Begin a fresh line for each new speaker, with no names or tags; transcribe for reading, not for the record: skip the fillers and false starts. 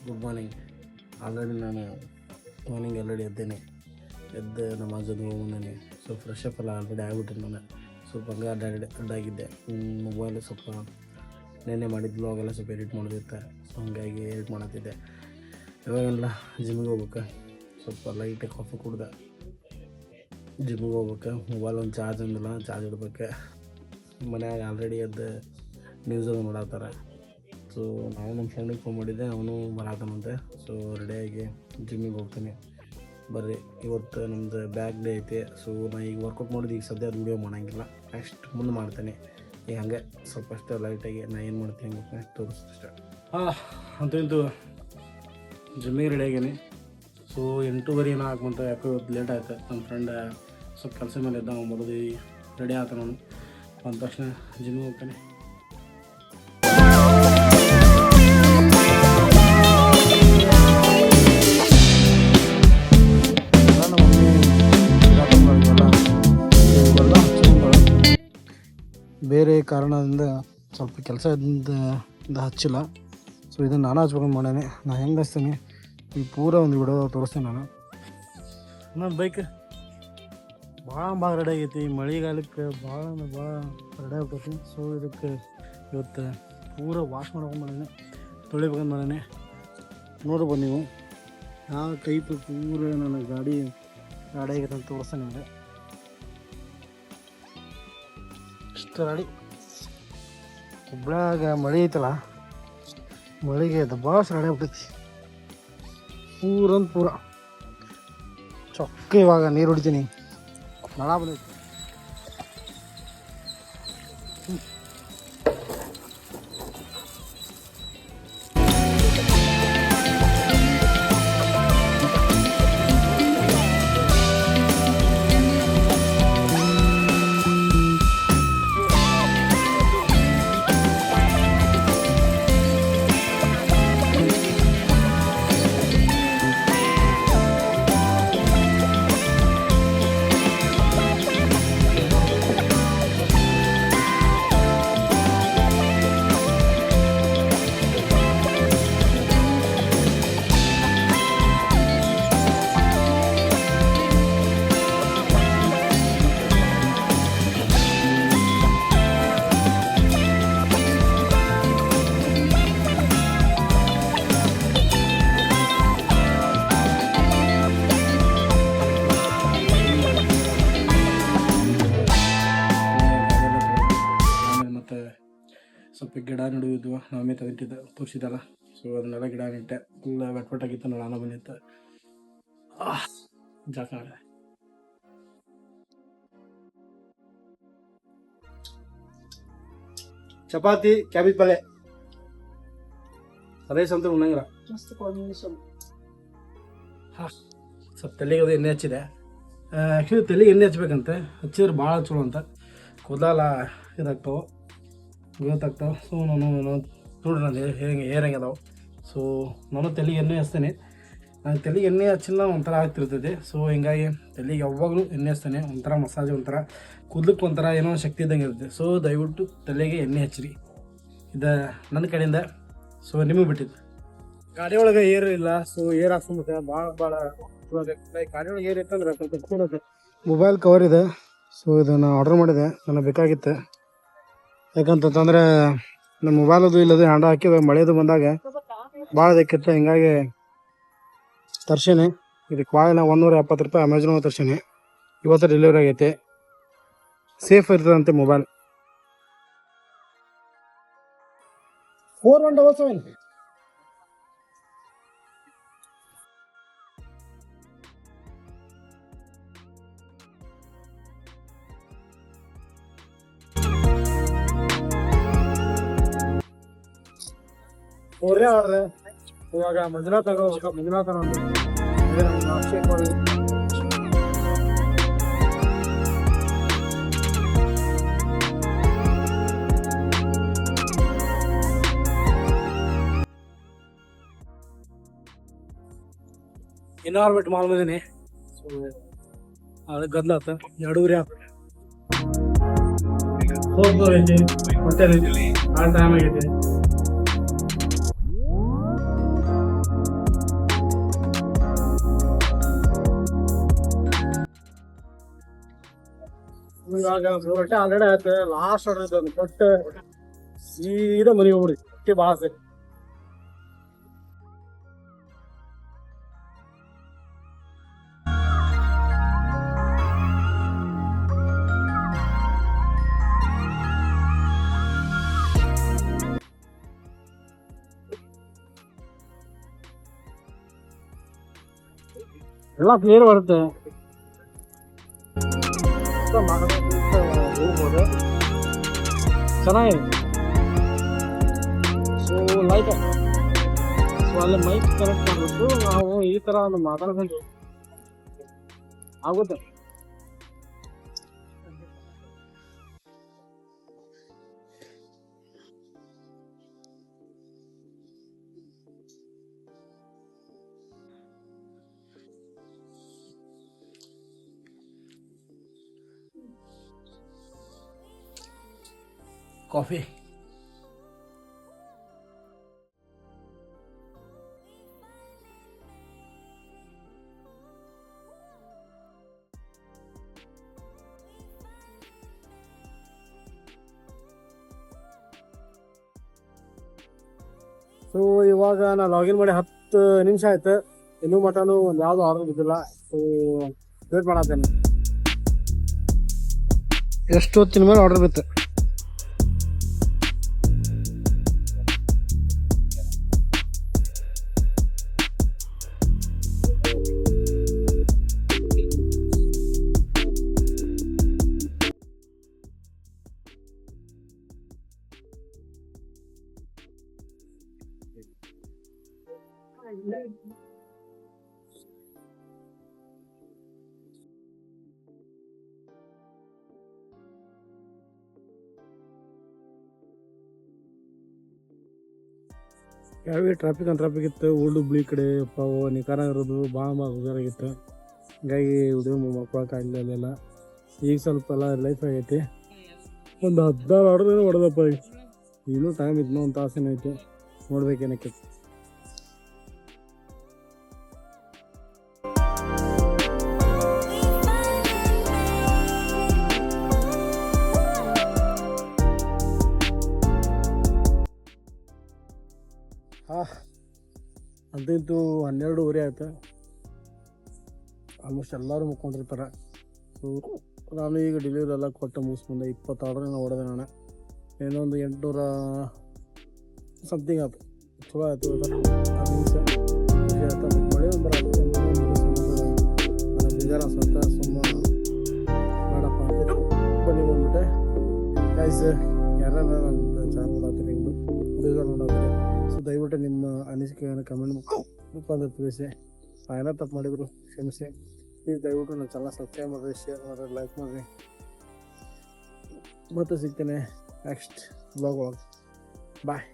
Good morning. Already ನಾನು morning ಎದ್ದೇನೆ. ಎದ್ದು ನಮಾಜ್ ಹೋಗಿ ಸ್ವಲ್ಪ ಫ್ರೆಶ್ ಅಪ್ ಎಲ್ಲ ಆಲ್ರೆಡಿ ಆಗಿಬಿಟ್ಟೆ. ನಾನು ಸ್ವಲ್ಪ ಹಂಗೆ ಅಡ್ಡಾಗಿದ್ದೆ. ಮೊಬೈಲು ಸ್ವಲ್ಪ ನೆನ್ನೆ ಮಾಡಿದ ಬ್ಲಾಗೆಲ್ಲ ಸ್ವಲ್ಪ ಎಡಿಟ್ ಮಾಡೋದಿರುತ್ತೆ. ಸೊ ಹಂಗಾಗಿ ಎಡಿಟ್ ಮಾಡತ್ತಿದ್ದೆ. ಇವಾಗೆಲ್ಲ ಜಿಮ್ಮಿಗೆ ಹೋಗ್ಬೇಕು. ಸ್ವಲ್ಪ ಲೈಟಾಗಿ ಕಾಫಿ ಕುಡ್ದೆ ಜಿಮ್ಮಿಗೆ ಹೋಗ್ಬೇಕು. ಮೊಬೈಲ್ ಒಂದು ಚಾರ್ಜ್ ಅಂದಿಲ್ಲ, ಚಾರ್ಜ್ ಇಡ್ಬೇಕು. ಮನ್ಯಾಗ ಆಲ್ರೆಡಿ ಎದ್ದು ನ್ಯೂಸ್ ಅದು ನೋಡತ್ತಾರೆ. ಸೊ ನಾವು ನಮ್ಮ ಫ್ರೆಂಡಿಗೆ ಫೋನ್ ಮಾಡಿದ್ದೆ, ಅವನು ಬರತ್ತಾನಂತೆ. ಸೊ ರೆಡಿಯಾಗಿ ಜಿಮ್ಮಿಗೆ ಹೋಗ್ತೀನಿ. ಬರ್ರಿ, ಇವತ್ತು ನಮ್ಮದು ಬ್ಯಾಕ್ ಡೇ ಐತಿ. ಸೊ ನಾನು ಈಗ ವರ್ಕೌಟ್ ಮಾಡಿದ್ದು ಈಗ ಸದ್ಯ ಅದು ವೀಡಿಯೋ ಮಾಡೋಂಗಿಲ್ಲ, ನೆಕ್ಸ್ಟ್ ಮುಂದೆ ಮಾಡ್ತೇನೆ. ಈಗ ಹಾಗೆ ಸ್ವಲ್ಪ ಅಷ್ಟೇ ಲೈಟಾಗಿ ನಾನು ಏನು ಮಾಡ್ತೀನಿ ಅಂತ ತೋರಿಸ್ತಷ್ಟೆ. ಅಂತೂ ಜಿಮ್ಮಿಗೆ ರೆಡಿ ಆಗೀನಿ. ಸೊ 8:30 ಏನೋ ಹಾಕುವಂತ, ಯಾಕೋ ಇವತ್ತು ಲೇಟ್ ಆಯ್ತು. ನನ್ನ ಫ್ರೆಂಡ್ ಸ್ವಲ್ಪ ಕೆಲಸ ಮೇಲೆ ಇದ್ದ, ಮೊದಲು ರೆಡಿ ಆತ. ನಾನು ಅಂದ ತಕ್ಷಣ ಜಿಮ್ಮಿಗೆ ಹೋಗ್ತಾನೆ. ಬೇರೆ ಕಾರಣದಿಂದ ಸ್ವಲ್ಪ ಕೆಲಸದಿಂದ ಹಚ್ಚಿಲ್ಲ. ಸೊ ಇದನ್ನು ನಾನು ಹಚ್ಕೊಂಡು ಮಾಡೇನೆ. ನಾನು ಹೆಂಗೆ ಹಚ್ತೀನಿ ಈ ಪೂರ ಒಂದು ವಿಡಿಯೋ ತೋರಿಸ್ತೇನೆ. ನನ್ನ ಬೈಕ್ ಭಾಳ ರೆಡಿ ಆಗೈತಿ. ಮಳೆಗಾಲಕ್ಕೆ ಭಾಳ ರೆಡಿ ಆಗ್ತೈತಿ. ಸೊ ಇದಕ್ಕೆ ಇವತ್ತು ಪೂರ ವಾಶ್ ಮಾಡ್ಕೊಂಡು ಮಾಡೇನೆ, ತೊಳಿಬೇಕಂತ ಮಾಡೇನೆ. ನೋಡ್ಬೋದು ನೀವು ಯಾವ ಟೈಪ್ ಪೂರ ನನ್ನ ಗಾಡಿ ಆಗೈತೆ ಅಂತ ತೋರಿಸ್ತೇನೆ ನಿಮಗೆ. ಇಷ್ಟು ಗಾಡಿ ಹುಬ್ಳ್ಯಾಗ ಮಳೆ ಐತಲ್ಲ, ಮಳೆಗೆ ದಬಾಸ್ ರೆಡಿ ಆಗ್ಬಿಟ್ಟೈತಿ ಪೂರ ಚೊಕ್ಕ. ಇವಾಗ ನೀರು ಹೊಡಿತೀನಿ, ನಳ ಬಂದೈತಿ. ಸ್ವಲ್ಪ ಗಿಡ ನೆಡುವುದು ನಾವೇ ತೆಗೆದಿದ್ದ ತೋರಿಸಿದಲ್ಲ. ಸೊ ಅದನ್ನೆಲ್ಲ ಗಿಡ ನೆಟ್ಟೆ. ಎಲ್ಲ ವೆಟ್ವಟ್ಟಾಗಿತ್ತು, ನಾನ ಬಂದಿತ್ತು. ಜಾಕ ಚಪಾತಿ ಕ್ಯಾಬೇಜ್ ಪಲ್ಯ ರೈಸ್ ಅಂತ ಉಣ್ಣಂಗಿಲ್ಲ. ಸ್ವಲ್ಪ ತಲೆಗೆ ಅದು ಎಣ್ಣೆ ಹಚ್ಚಿದೆ. ಆ್ಯಕ್ಚುಲಿ ತಲೆಗೆ ಎಣ್ಣೆ ಹಚ್ಬೇಕಂತೆ, ಹಚ್ಚಿದ್ರೆ ಭಾಳ ಚಲೋ ಅಂತ. ಕೂದಲ ಇದಾಗ್ತಾವೆ, ಗೊತ್ತಾಗ್ತಾವೆ. ಸೊ ನಾನು ನೋಡ್ರಿ ನಾನು ಹೇರಂಗೆ ಅದಾವೆ. ಸೊ ನಾನು ತಲೆಗೆ ಎಣ್ಣೆ ಹಚ್ತೇನೆ. ನಾನು ತಲೆಗೆ ಎಣ್ಣೆ ಹಚ್ಚಿಲ್ಲ ಒಂಥರ ಆಗ್ತಿರ್ತೈತೆ. ಸೊ ಹಿಂಗಾಗಿ ತಲೆಗೆ ಯಾವಾಗಲೂ ಎಣ್ಣೆ ಹಚ್ತೇನೆ. ಒಂಥರ ಮಸಾಜ್, ಒಂಥರ ಕೂದಲಕ್ಕೆ ಒಂಥರ ಏನೋ ಶಕ್ತಿ ಇದ್ದಂಗೆ ಇರುತ್ತೆ. ಸೊ ದಯವಿಟ್ಟು ತಲೆಗೆ ಎಣ್ಣೆ ಹಚ್ಚಿರಿ, ಇದು ನನ್ನ ಕಡೆಯಿಂದ. ಸೊ ನಿಮಗೆ ಬಿಟ್ಟಿದ್ದು. ಗಾಡಿ ಒಳಗೆ ಏರ್ ಇಲ್ಲ, ಸೊ ಏರ್ ಹಾಕ್ಸ್ಕೊಂಬಿಟ್ಟೆ. ಭಾಳ ಗಾಡಿ ಒಳಗೆ ಏರ್ ಇತ್ತಂದ್ರೆ ಸ್ವಲ್ಪ ಮೊಬೈಲ್ ಕವರ್ ಇದೆ. ಸೊ ಇದನ್ನು ಆರ್ಡರ್ ಮಾಡಿದೆ, ನನಗೆ ಬೇಕಾಗಿತ್ತು. ಯಾಕಂತಂದರೆ ನಮ್ಮ ಮೊಬೈಲದು ಇಲ್ಲದೆ ಹ್ಯಾಂಡ ಹಾಕಿದ ಮಳೆದು ಬಂದಾಗ ಭಾಳ ಬೇಕಿತ್ತು. ಹಿಂಗಾಗಿ ತರ್ಸೀನಿ. ಇದಕ್ಕೆ ವಾಯಿನ $170 ಅಮೆಝಾನ್ ತರ್ಸೀನಿ. ಇವತ್ತು ಡೆಲಿವರಿ ಆಗೈತೆ. ಸೇಫ್ ಇರ್ತದಂತೆ ಮೊಬೈಲ್. 4177. ಒಳ್ಳೆ ಆರ್ಡ್ರೆ. ಇವಾಗ ಮಂಜುನಾಥ್ ತಗೋಬೇಕು. ಮಂಜುನಾಥ ಇನ್ವಾರ್ಮೆಂಟ್ ಮಾಲ್ ಬಂದೀನಿ. ಸೊ ಅದಕ್ಕೆ ಗದ್ಲಾತ 2:30 ಆತ. ಹೋಗ್ಬೋದೈತಿ ಮತ್ತೆ ಆ ಟೈಮ್ ಆಗೈತಿ. ಇವಾಗ ಹೊಟ್ಟೆ ಆಲ್ರೆಡಿ ಆಯ್ತು. ಲಾಸ್ಟ್ ಆರ್ಡರ್ ಇದೊಂದು ಕೊಟ್ಟು ಸೀದಾ ಮನೆಗೆ ಹೋಗ್ಬಿಡಿ. ಅಕ್ಕಿ ಭಾಳ ಆಸೆ. ಎಲ್ಲ ಕ್ಲಿಯರ್ ಬರುತ್ತೆ. ಹೋಗ್ಬೋದು, ಚೆನ್ನಾಗಿದೆ. ಸೊ ಲೈಕ್ ಸೊ ಅಲ್ಲಿ ಮೈಕ್ ಕನೆಕ್ಟ್ ಮಾಡ್ಬಿಟ್ಟು ನಾವು ಈ ಥರ ಒಂದು ಮಾತಾಡ್ಕೊಂಡು ಆಗುತ್ತೆ. ಕಾಫಿ ಸೊ ಇವಾಗ ನಾನು ಲಾಗಿನ್ ಮಾಡಿ 10 ನಿಮಿಷ ಆಯ್ತು. ಇನ್ನೂ ಮಟನು ಒಂದು ಯಾವುದು ಆರ್ಡರ್ ಬಿದ್ದಿಲ್ಲ. ಸೊ ವೇಟ್ ಮಾಡತ್ತೇನೆ. ಎಷ್ಟು ಹೊತ್ತಿನ ಮೇಲೆ ಆರ್ಡರ್ ಬಿತ್ತು. ಯಾವೇ ಟ್ರಾಫಿಕ್ ಇತ್ತು. ಓಲ್ಡ್ ಹುಬ್ಳಿ ಕಡೆ ಪಾವು ನಿಖಾರ ಇರೋದು ಭಾಳ ಹುಷಾರಾಗಿತ್ತು. ಹೀಗಾಗಿ ವಿಡಿಯೋ ಮಾಡ್ಕೊಳಕ್ಕಾಗಲಿಲ್ಲ ಅಲ್ಲೆಲ್ಲ. ಈಗ ಸ್ವಲ್ಪ ಎಲ್ಲ ಲೈಫ್ ಆಗೈತಿ. ಒಂದು 16 ಆರ್ಡರ್ ಹೊಡೆದಪ್ಪ. ಈಗ ಇನ್ನೂ ಟೈಮ್ ಇದ್ನೋ ಒಂದು ತಾಸೇನೋ ಐತಿ. ನೋಡ್ಬೇಕೇನಕ್ಕೆ. ಅಂತೂ 12:30 ಆಯ್ತು. ಆಲ್ಮೋಸ್ಟ್ ಎಲ್ಲರೂ ಮುಕ್ಕೊಂಡಿರ್ತಾರೆ. ಸೊ ನಾನು ಈಗ ಡೆಲಿವರಿ ಎಲ್ಲ ಕೊಟ್ಟು ಮುಗಿಸ್ಕೊಂಡೆ. 20 ಆರ್ಡ್ರನ್ನ ಹೊಡೆದೆ ನಾನು. ಏನೋ ಒಂದು 800 ಸಮಥಿಂಗ್ ಆಯ್ತು. ಚಲೋ ಆಯಿತು. 10 ನಿಮಿಷ ಖುಷಿ ಆಯ್ತು. ಮಳೆ ಒಂದು ಬರೋದು ಬೇಜಾರು ಅನ್ಸುತ್ತೆ. ಸುಮ್ಮನೆ ಬೇಡಪ್ಪ ಅಂತ ಬನ್ನಿ ಬಂದ್ಬಿಟ್ಟೆ. ಗೈಸ್ ಯಾರು ನನ್ನ ಚಾನಲ್ ನೋಡತ್ತೀರಿ, ವಿಡಿಯೋ ನೋಡತ್ತೀರಿ, ಸೊ ದಯವಿಟ್ಟು ನಿಮ್ಮ ಅನಿಸಿಕೆಯನ್ನು ಕಮೆಂಟ್ ಮುಖಾಂತರ ತಿಳಿಸಿ. ಏನೋ ತಪ್ಪು ಮಾಡಿದ್ರು ಕ್ಷಮಿಸಿ. ಪ್ಲೀಸ್ ದಯವಿಟ್ಟು ನನ್ನ ಚಾನಲ್ ಸಬ್ಸ್ಕ್ರೈಬ್ ಮಾಡಿರಿ, ಶೇರ್ ಮಾಡಿರಿ, ಲೈಕ್ ಮಾಡಿರಿ. ಮತ್ತೆ ಸಿಗ್ತೇನೆ ನೆಕ್ಸ್ಟ್ ಬ್ಲಾಗ್ ಒಳಗೆ. ಬಾಯ್.